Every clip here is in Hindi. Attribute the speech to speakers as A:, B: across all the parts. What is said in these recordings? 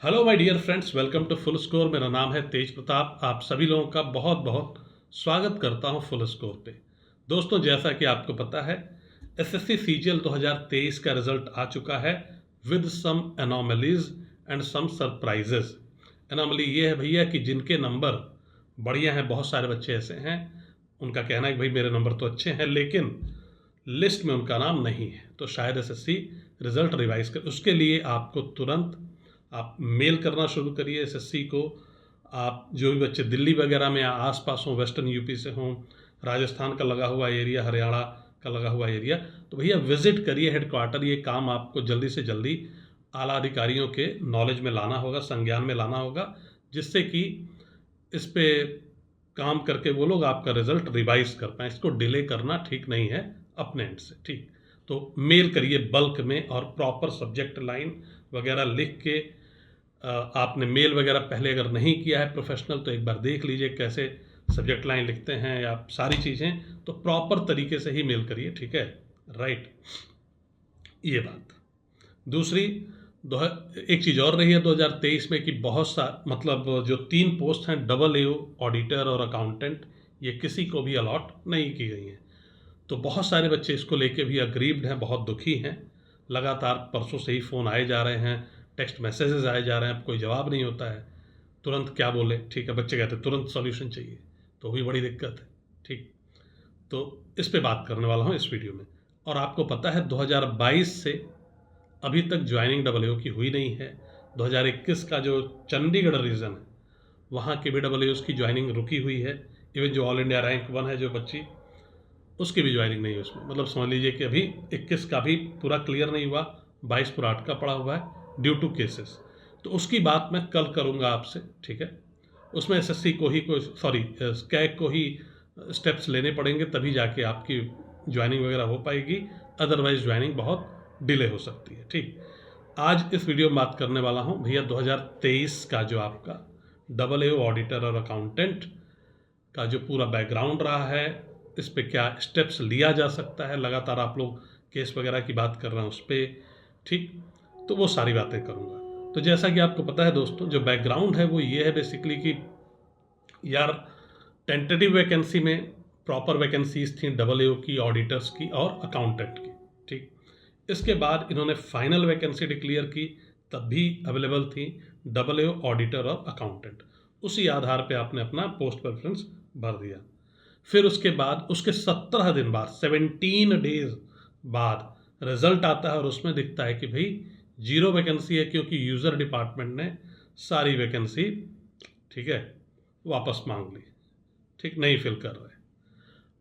A: Hello my dear friends, welcome to Full Score. मेरा नाम है तेज प्रताप। आप सभी लोगों का बहुत बहुत स्वागत करता हूं फुल स्कोर पे। दोस्तों, जैसा कि आपको पता है, एसएससी सीजीएल 2023 का रिजल्ट आ चुका है with some anomalies and some surprises. Anomaly ये है भैया कि जिनके नंबर बढ़िया हैं, बहुत सारे बच्चे ऐसे हैं, उनका कहना है कि भाई मेरे नंबर तो अच्छे हैं लेकिन लिस्ट में उनका नाम नहीं है, तो शायद एसएससी रिजल्ट रिवाइज कर। उसके लिए आपको तुरंत आप मेल करना शुरू करिए एसएससी को। आप जो भी बच्चे दिल्ली वगैरह में आसपास हों, वेस्टर्न यूपी से हों, राजस्थान का लगा हुआ एरिया, हरियाणा का लगा हुआ एरिया, तो भैया विजिट करिए हेडक्वार्टर। ये काम आपको जल्दी से जल्दी आला अधिकारियों के नॉलेज में लाना होगा, संज्ञान में लाना होगा, जिससे कि इस पे काम करके वो लोग आपका रिजल्ट रिवाइज कर पाएँ। इसको डिले करना ठीक नहीं है अपने एंड से, ठीक। तो मेल करिए बल्क में और प्रॉपर सब्जेक्ट लाइन वगैरह लिख के। आपने मेल वगैरह पहले अगर नहीं किया है प्रोफेशनल, तो एक बार देख लीजिए कैसे सब्जेक्ट लाइन लिखते हैं या सारी चीज़ें, तो प्रॉपर तरीके से ही मेल करिए, ठीक है, राइट। ये बात। दूसरी, एक चीज़ और रही है 2023 में कि बहुत सा मतलब जो 3 पोस्ट हैं AA ऑडिटर और अकाउंटेंट, ये किसी को भी अलॉट नहीं की गई हैं। तो बहुत सारे बच्चे इसको लेके भी अग्रीव्ड हैं, बहुत दुखी हैं। लगातार परसों से ही फ़ोन आए जा रहे हैं, टेक्स्ट मैसेजेस आए जा रहे हैं, अब कोई जवाब नहीं होता है। तुरंत क्या बोले, ठीक है, बच्चे कहते हैं तुरंत सॉल्यूशन चाहिए, तो भी बड़ी दिक्कत है, ठीक। तो इस पे बात करने वाला हूँ इस वीडियो में। और आपको पता है 2022 से अभी तक ज्वाइनिंग AA की हुई नहीं है। 2021 का जो चंडीगढ़ रीजन है, वहाँ के भी AA की ज्वाइनिंग रुकी हुई है। इवन जो ऑल इंडिया रैंक 1 है जो बच्ची, उसकी भी ज्वाइनिंग नहीं है उसमें। मतलब समझ लीजिए कि अभी 21 का भी पूरा क्लियर नहीं हुआ, 22 पूरा अटका पड़ा हुआ है ड्यू टू केसेस। तो उसकी बात मैं कल करूँगा आपसे, ठीक है। उसमें एसएससी को ही कोई स्कैग को ही स्टेप्स लेने पड़ेंगे, तभी जाके आपकी ज्वाइनिंग वगैरह हो पाएगी, अदरवाइज ज्वाइनिंग बहुत डिले हो सकती है, ठीक। आज इस वीडियो में बात करने वाला हूँ भैया 2023 का जो आपका AA ऑडिटर और अकाउंटेंट का जो पूरा बैकग्राउंड रहा है, इस पे क्या स्टेप्स लिया जा सकता है। लगातार आप लोग केस वगैरह की बात कर रहे हैं उस पर, ठीक। तो वो सारी बातें करूँगा। तो जैसा कि आपको पता है दोस्तों, जो बैकग्राउंड है वो ये है बेसिकली कि यार टेंटेटिव वैकेंसी में प्रॉपर वैकेंसीज थी AA की, ऑडिटर्स की और अकाउंटेंट की, ठीक। इसके बाद इन्होंने फाइनल वैकेंसी डिक्लेयर की, तब भी अवेलेबल थी AA ऑडिटर और अकाउंटेंट। उसी आधार पे आपने अपना पोस्ट प्रेफरेंस भर दिया। फिर उसके बाद उसके 17 दिन बाद, 17 डेज बाद रिजल्ट आता है और उसमें दिखता है कि भाई 0 वैकेंसी है, क्योंकि यूज़र डिपार्टमेंट ने सारी वैकेंसी, ठीक है, वापस मांग ली, ठीक, नहीं फिल कर रहे।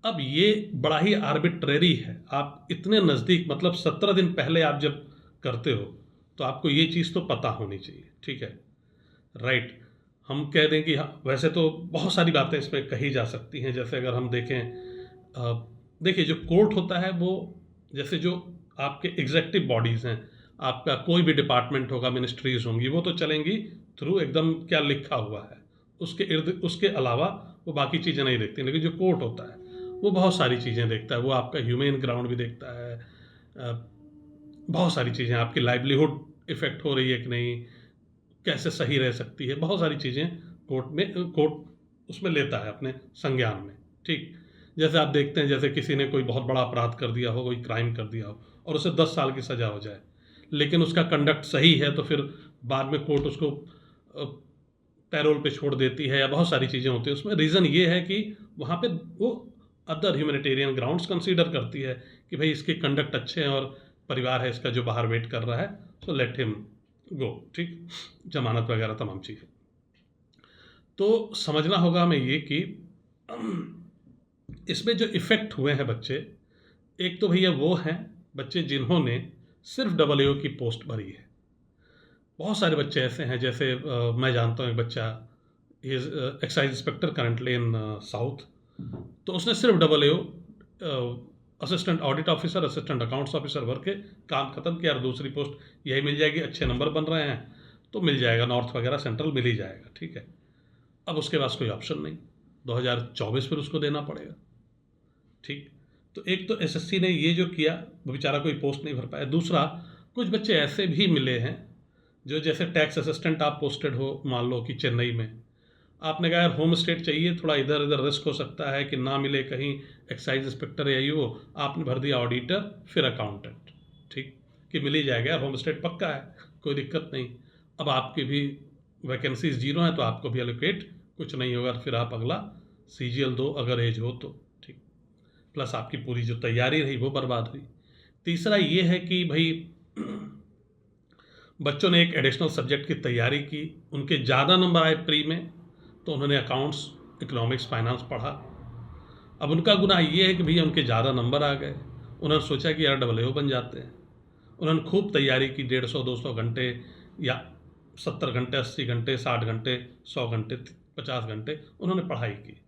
A: अब ये बड़ा ही आर्बिट्रेरी है। आप इतने नज़दीक, मतलब 17 दिन पहले आप जब करते हो, तो आपको ये चीज़ तो पता होनी चाहिए, ठीक है, राइट। हम कह दें कि हाँ, वैसे तो बहुत सारी बातें इसमें कही जा सकती हैं। जैसे अगर हम देखें, देखिए जो कोर्ट होता है वो, जैसे जो आपके एग्जेक्टिव बॉडीज़ हैं, आपका कोई भी डिपार्टमेंट होगा, मिनिस्ट्रीज होंगी, वो तो चलेंगी थ्रू एकदम क्या लिखा हुआ है, उसके अलावा वो बाकी चीज़ें नहीं देखती। लेकिन जो कोर्ट होता है वो बहुत सारी चीज़ें देखता है। वो आपका ह्यूमन ग्राउंड भी देखता है, बहुत सारी चीज़ें, आपकी लाइवलीहुड इफ़ेक्ट हो रही है कि नहीं, कैसे सही रह सकती है, बहुत सारी चीज़ें कोर्ट उसमें लेता है अपने संज्ञान में, ठीक। जैसे आप देखते हैं, जैसे किसी ने कोई बहुत बड़ा अपराध कर दिया हो, कोई क्राइम कर दिया हो और उसे 10 साल की सज़ा हो जाए, लेकिन उसका कंडक्ट सही है, तो फिर बाद में कोर्ट उसको पैरोल पे छोड़ देती है, या बहुत सारी चीज़ें होती हैं उसमें। रीज़न ये है कि वहाँ पे वो अदर ह्यूमैनिटेरियन ग्राउंड्स कंसीडर करती है कि भाई इसके कंडक्ट अच्छे हैं और परिवार है इसका जो बाहर वेट कर रहा है, सो लेट हिम गो, ठीक, जमानत वगैरह तमाम चीज़ें। तो समझना होगा हमें ये कि इसमें जो इफ़ेक्ट हुए हैं बच्चे, एक तो भैया वो हैं बच्चे जिन्होंने सिर्फ AA की पोस्ट भरी है। बहुत सारे बच्चे ऐसे हैं, जैसे मैं जानता हूँ एक बच्चा, is excise inspector currently in south, तो उसने सिर्फ AA assistant audit officer, assistant accounts officer भर के काम खत्म किया, और दूसरी पोस्ट यही मिल जाएगी, अच्छे नंबर बन रहे हैं तो मिल जाएगा, नॉर्थ वगैरह सेंट्रल मिल ही जाएगा, ठीक है। अब उसके पास कोई ऑप्शन नहीं, 2024 फिर उसको देना पड़ेगा, ठीक। तो एक तो एसएससी ने ये जो किया, वो बेचारा कोई पोस्ट नहीं भर पाया। दूसरा, कुछ बच्चे ऐसे भी मिले हैं जो जैसे टैक्स असिस्टेंट आप पोस्टेड हो, मान लो कि चेन्नई में, आपने कहा यार होम स्टेट चाहिए, थोड़ा इधर इधर रिस्क हो सकता है कि ना मिले कहीं एक्साइज इंस्पेक्टर या वो, आपने भर दिया ऑडिटर फिर अकाउंटेंट, ठीक, कि मिल ही जाएगा यार, होम स्टेट पक्का है, कोई दिक्कत नहीं। अब आपकी भी वैकेंसीज 0 हैं तो आपको भी एलोकेट कुछ नहीं होगा, फिर आप अगला CGL दो अगर एज हो तो, ठीक। प्लस आपकी पूरी जो तैयारी रही वो बर्बाद हुई। तीसरा ये है कि भाई बच्चों ने एक एडिशनल सब्जेक्ट की तैयारी की, उनके ज़्यादा नंबर आए प्री में, तो उन्होंने अकाउंट्स, इकोनॉमिक्स, फाइनेंस पढ़ा। अब उनका गुनाह ये है कि भैया उनके ज़्यादा नंबर आ गए, उन्होंने सोचा कि यार AA बन जाते हैं। उन्होंने खूब तैयारी की, 150-200 घंटे या 70 घंटे, 80 घंटे, 60 घंटे, 100 घंटे, 50 घंटे उन्होंने पढ़ाई की।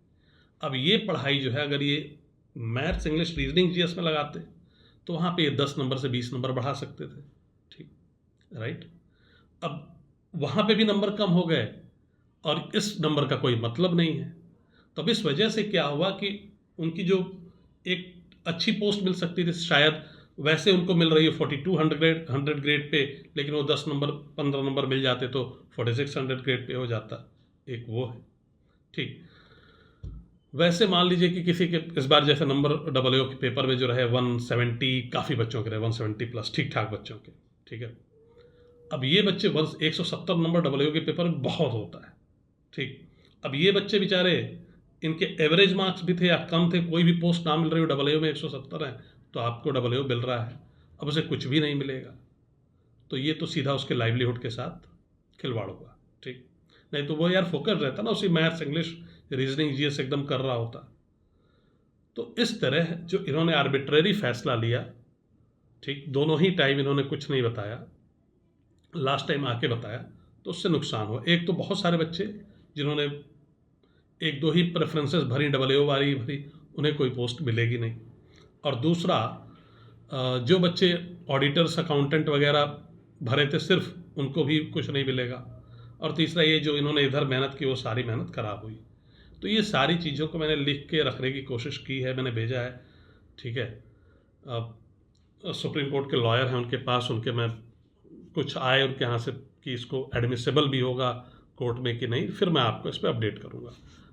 A: अब ये पढ़ाई जो है, अगर ये मैथ्स, इंग्लिश, रीजनिंग, GS में लगाते तो वहाँ पे ये 10 नंबर से 20 नंबर बढ़ा सकते थे, ठीक, राइट। अब वहाँ पे भी नंबर कम हो गए और इस नंबर का कोई मतलब नहीं है। तब इस वजह से क्या हुआ कि उनकी जो एक अच्छी पोस्ट मिल सकती थी, शायद वैसे उनको मिल रही है 4200 ग्रेड पे, लेकिन वो 10 नंबर 15 नंबर मिल जाते तो 4600 ग्रेड पे हो जाता, एक वो है, ठीक। वैसे मान लीजिए कि किसी के इस बार जैसे नंबर AA के पेपर में जो रहे 170, काफ़ी बच्चों के रहे 170 प्लस, ठीक ठाक बच्चों के, ठीक है। अब ये बच्चे 170 नंबर AA के पेपर में बहुत होता है, ठीक। अब ये बच्चे बेचारे, इनके एवरेज मार्क्स भी थे या कम थे, कोई भी पोस्ट ना मिल रही हो, AA में 170 है तो आपको AA मिल रहा है, अब उसे कुछ भी नहीं मिलेगा, तो ये तो सीधा उसके लाइवलीहुड के साथ खिलवाड़ हुआ, ठीक। नहीं तो वो यार फोकस रहता ना, उसी मैथ्स, इंग्लिश, रीजनिंग, GS एकदम कर रहा होता। तो इस तरह जो इन्होंने आर्बिट्रेरी फैसला लिया, ठीक, दोनों ही टाइम इन्होंने कुछ नहीं बताया, लास्ट टाइम आके बताया, तो उससे नुकसान हुआ। एक तो बहुत सारे बच्चे जिन्होंने 1-2 ही प्रेफरेंसेस भरी, AA वाली भरी, उन्हें कोई पोस्ट मिलेगी नहीं। और दूसरा, जो बच्चे ऑडिटर्स, अकाउंटेंट वगैरह भरे थे सिर्फ, उनको भी कुछ नहीं मिलेगा। और तीसरा ये जो इन्होंने इधर मेहनत की वो सारी मेहनत खराब हुई। तो ये सारी चीज़ों को मैंने लिख के रखने की कोशिश की है, मैंने भेजा है, ठीक है। अब सुप्रीम कोर्ट के लॉयर हैं, उनके पास, उनके मैं कुछ आए उनके यहाँ से कि इसको एडमिसिबल भी होगा कोर्ट में कि नहीं, फिर मैं आपको इस पर अपडेट करूँगा।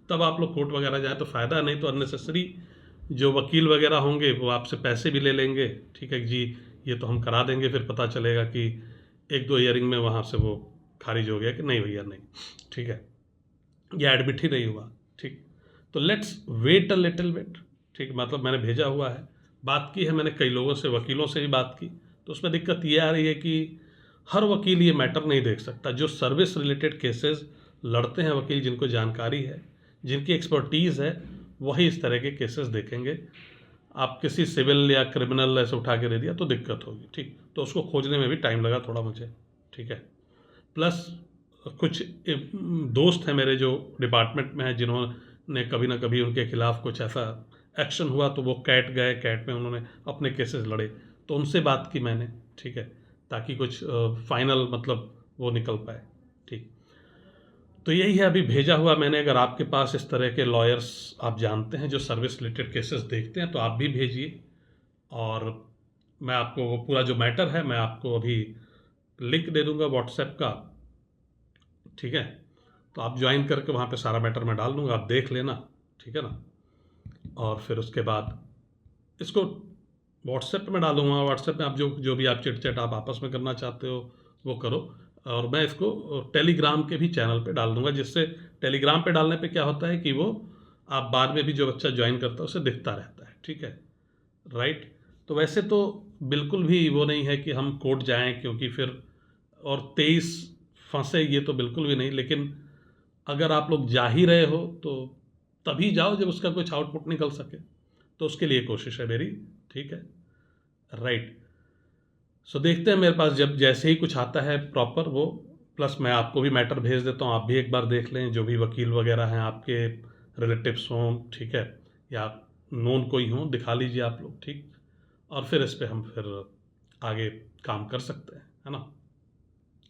A: तब आप लोग कोर्ट वगैरह जाए तो फ़ायदा, नहीं तो अननेसेसरी जो वकील वगैरह होंगे वो आपसे पैसे भी ले लेंगे, ठीक है जी, ये तो हम करा देंगे, फिर पता चलेगा कि 1-2 हियरिंग में वहाँ से वो खारिज हो गया कि नहीं भैया नहीं, ठीक है, या एडमिट ही नहीं हुआ, ठीक। तो let's wait a little bit, ठीक। मतलब मैंने भेजा हुआ है, बात की है मैंने कई लोगों से, वकीलों से भी बात की, तो उसमें दिक्कत ये आ रही है कि हर वकील ये मैटर नहीं देख सकता। जो सर्विस रिलेटेड केसेस लड़ते हैं वकील, जिनको जानकारी है, जिनकी एक्सपर्टीज़ है, वही इस तरह के केसेस देखेंगे। आप किसी सिविल या क्रिमिनल ऐसे उठा के दे दिया तो दिक्कत होगी, ठीक। तो उसको खोजने में भी टाइम लगा थोड़ा मुझे, ठीक है। प्लस कुछ दोस्त हैं मेरे जो डिपार्टमेंट में हैं, जिन्होंने कभी ना कभी उनके खिलाफ कुछ ऐसा एक्शन हुआ तो वो कैट गए, कैट में उन्होंने अपने केसेस लड़े, तो उनसे बात की मैंने, ठीक है, ताकि कुछ फाइनल मतलब वो निकल पाए, ठीक। तो यही है अभी भेजा हुआ मैंने। अगर आपके पास इस तरह के लॉयर्स आप जानते हैं जो सर्विस रिलेटेड केसेस देखते हैं तो आप भी भेजिए, और मैं आपको वो पूरा जो मैटर है मैं आपको अभी लिंक दे दूंगा व्हाट्सएप का, ठीक है। तो आप ज्वाइन करके वहाँ पे सारा मैटर मैं डाल दूंगा, आप देख लेना, ठीक है ना। और फिर उसके बाद इसको व्हाट्सएप पे मैं डाल दूंगा, व्हाट्सएप में आप जो भी आप चिट चैट आप आपस में करना चाहते हो वो करो। और मैं इसको टेलीग्राम के भी चैनल पे डाल दूंगा, जिससे टेलीग्राम पे डालने पे क्या होता है कि वो आप बाद में भी जो बच्चा ज्वाइन करता है उसे दिखता रहता है, ठीक है, राइट। तो वैसे तो बिल्कुल भी वो नहीं है कि हम कोर्ट जाएं, क्योंकि फिर और 23 फंसे, ये तो बिल्कुल भी नहीं। लेकिन अगर आप लोग जा ही रहे हो तो तभी जाओ जब उसका कुछ आउटपुट निकल सके, तो उसके लिए कोशिश है मेरी, ठीक है, राइट। सो देखते हैं, मेरे पास जब जैसे ही कुछ आता है प्रॉपर वो, प्लस मैं आपको भी मैटर भेज देता हूँ, आप भी एक बार देख लें, जो भी वकील वगैरह हैं आपके रिलेटिव्स हों, ठीक है, या नोन कोई हों, दिखा लीजिए आप लोग, ठीक। और फिर इस पर हम फिर आगे काम कर सकते हैं, है ना,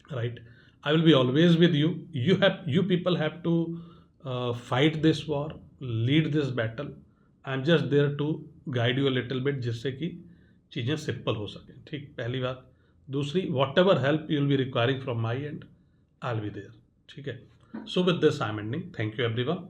A: right. I will be always with you. You people have to fight this war, lead this battle. I'm just there to guide you a little bit, जिससे कि चीज़ें सिंपल हो सकें, ठीक, पहली बात। दूसरी, whatever help you will be requiring from my end, I will be there. ठीक है। So with this I am ending. Thank you everyone.